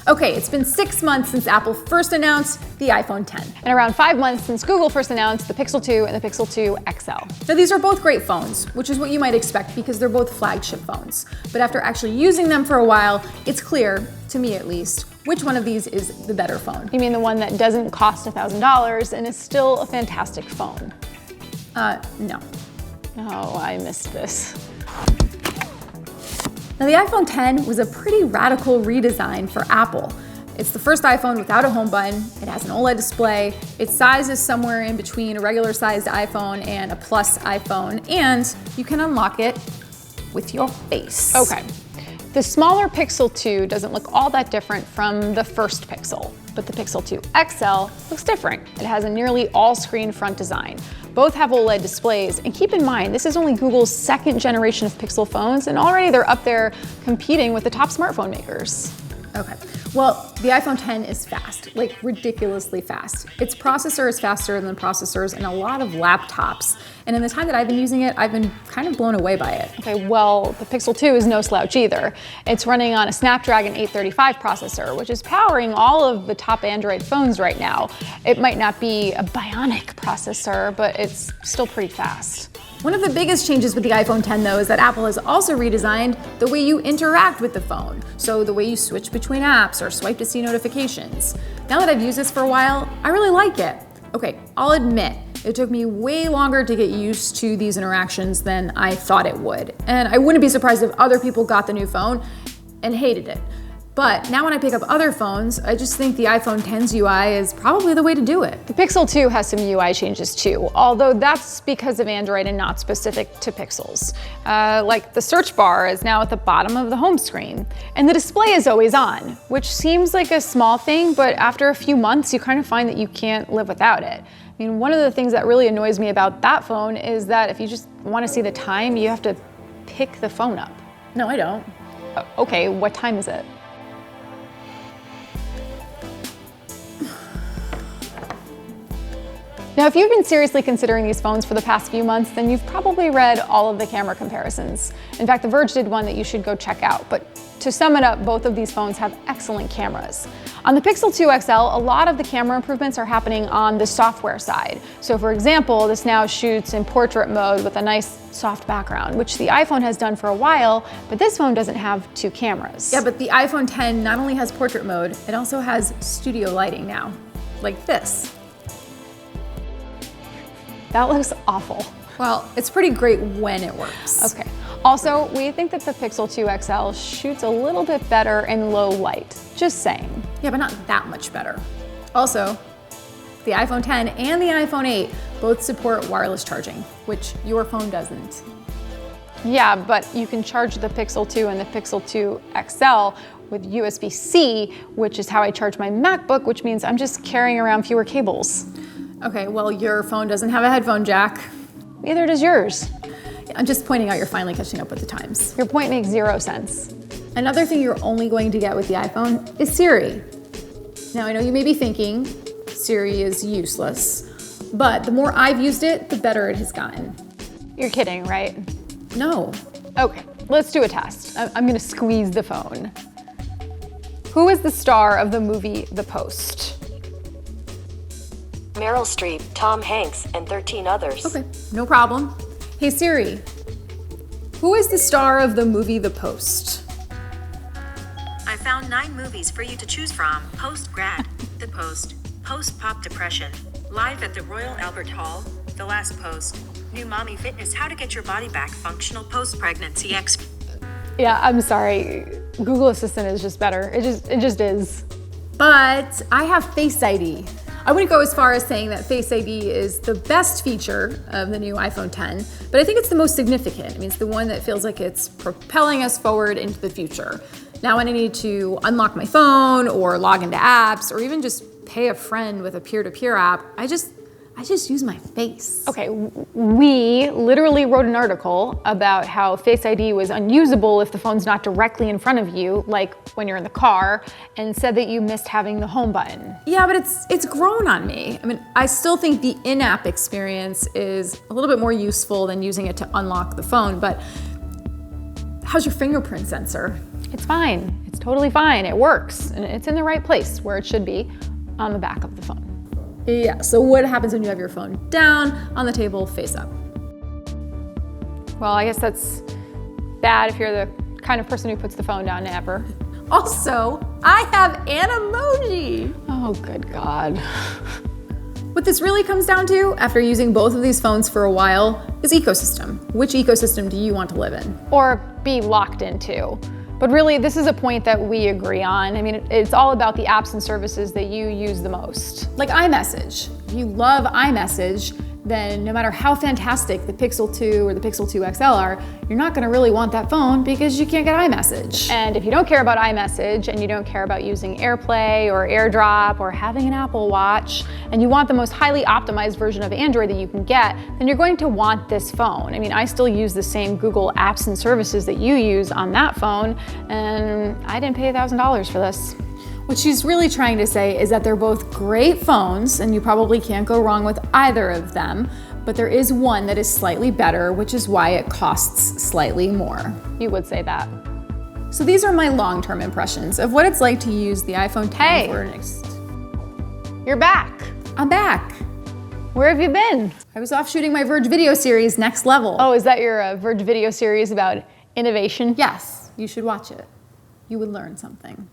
Okay, it's been 6 months since Apple first announced the iPhone X. And around 5 months since Google first announced the Pixel 2 and the Pixel 2 XL. Now these are both great phones, which is what you might expect because they're both flagship phones. But after actually using them for a while, it's clear, to me at least, which one of these is the better phone. You mean the one that doesn't cost $1,000 and is still a fantastic phone? No. Oh, I missed this. Now the iPhone X was a pretty radical redesign for Apple. It's the first iPhone without a home button, it has an OLED display, its size is somewhere in between a regular sized iPhone and a Plus iPhone, and you can unlock it with your face. Okay. The smaller Pixel 2 doesn't look all that different from the first Pixel, but the Pixel 2 XL looks different. It has a nearly all-screen front design. Both have OLED displays, and keep in mind, this is only Google's second generation of Pixel phones, and already they're up there competing with the top smartphone makers. Okay, well, the iPhone X is fast, like ridiculously fast. Its processor is faster than processors in a lot of laptops. And in the time that I've been using it, I've been kind of blown away by it. Okay, well, the Pixel 2 is no slouch either. It's running on a Snapdragon 835 processor, which is powering all of the top Android phones right now. It might not be a bionic processor, but it's still pretty fast. One of the biggest changes with the iPhone X though is that Apple has also redesigned the way you interact with the phone. So the way you switch between apps or swipe to see notifications. Now that I've used this for a while, I really like it. Okay, I'll admit, it took me way longer to get used to these interactions than I thought it would. And I wouldn't be surprised if other people got the new phone and hated it. But now when I pick up other phones, I just think the iPhone X's UI is probably the way to do it. The Pixel 2 has some UI changes too, although that's because of Android and not specific to Pixels. Like the search bar is now at the bottom of the home screen, and the display is always on, which seems like a small thing, but after a few months, you kind of find that you can't live without it. I mean, one of the things that really annoys me about that phone is that if you just want to see the time, you have to pick the phone up. No, I don't. Okay, what time is it? Now, if you've been seriously considering these phones for the past few months, then you've probably read all of the camera comparisons. In fact, The Verge did one that you should go check out. But to sum it up, both of these phones have excellent cameras. On the Pixel 2 XL, a lot of the camera improvements are happening on the software side. So for example, this now shoots in portrait mode with a nice soft background, which the iPhone has done for a while, but this phone doesn't have two cameras. Yeah, but the iPhone X not only has portrait mode, it also has studio lighting now, like this. That looks awful. Well, it's pretty great when it works. Okay. Also, we think that the Pixel 2 XL shoots a little bit better in low light. Just saying. Yeah, but not that much better. Also, the iPhone X and the iPhone 8 both support wireless charging, which your phone doesn't. Yeah, but you can charge the Pixel 2 and the Pixel 2 XL with USB-C, which is how I charge my MacBook, which means I'm just carrying around fewer cables. Okay, well, your phone doesn't have a headphone jack. Neither does yours. I'm just pointing out you're finally catching up with the times. Your point makes zero sense. Another thing you're only going to get with the iPhone is Siri. Now, I know you may be thinking Siri is useless, but the more I've used it, the better it has gotten. You're kidding, right? No. Okay, let's do a test. I'm gonna squeeze the phone. Who is the star of the movie The Post? Meryl Streep, Tom Hanks, and 13 others. Okay, no problem. Hey Siri, who is the star of the movie The Post? I found 9 movies for you to choose from. Post-grad, The Post, Post-pop depression, Live at the Royal Albert Hall, The Last Post, New Mommy Fitness, How to Get Your Body Back, Functional Post-Pregnancy Yeah, I'm sorry. Google Assistant is just better. It just is. But I have Face ID. I wouldn't go as far as saying that Face ID is the best feature of the new iPhone X, but I think it's the most significant. I mean, it's the one that feels like it's propelling us forward into the future. Now when I need to unlock my phone or log into apps or even just pay a friend with a peer-to-peer app, I just use my face. Okay, we literally wrote an article about how Face ID was unusable if the phone's not directly in front of you, like when you're in the car, and said that you missed having the home button. Yeah, but it's grown on me. I mean, I still think the in-app experience is a little bit more useful than using it to unlock the phone, but How's your fingerprint sensor? It's fine. It's totally fine. It works, and it's in the right place where it should be, on the back of the phone. Yeah, so what happens when you have your phone down, on the table, face up? Well, I guess that's bad if you're the kind of person who puts the phone down ever. Also, I have an emoji. Oh, good God. What this really comes down to, after using both of these phones for a while, is ecosystem. Which ecosystem do you want to live in? Or be locked into. But really, this is a point that we agree on. I mean, it's all about the apps and services that you use the most. Like iMessage. If you love iMessage, then no matter how fantastic the Pixel 2 or the Pixel 2 XL are, you're not gonna really want that phone because you can't get iMessage. And if you don't care about iMessage and you don't care about using AirPlay or AirDrop or having an Apple Watch, and you want the most highly optimized version of Android that you can get, then you're going to want this phone. I mean, I still use the same Google apps and services that you use on that phone, and I didn't pay $1,000 for this. What she's really trying to say is that they're both great phones and you probably can't go wrong with either of them, but there is one that is slightly better, which is why it costs slightly more. You would say that. So these are my long-term impressions of what it's like to use the iPhone 10 Hey. for next. You're back. I'm back. Where have you been? I was off shooting my Verge video series, Next Level. Oh, is that your Verge video series about innovation? Yes, you should watch it. You would learn something.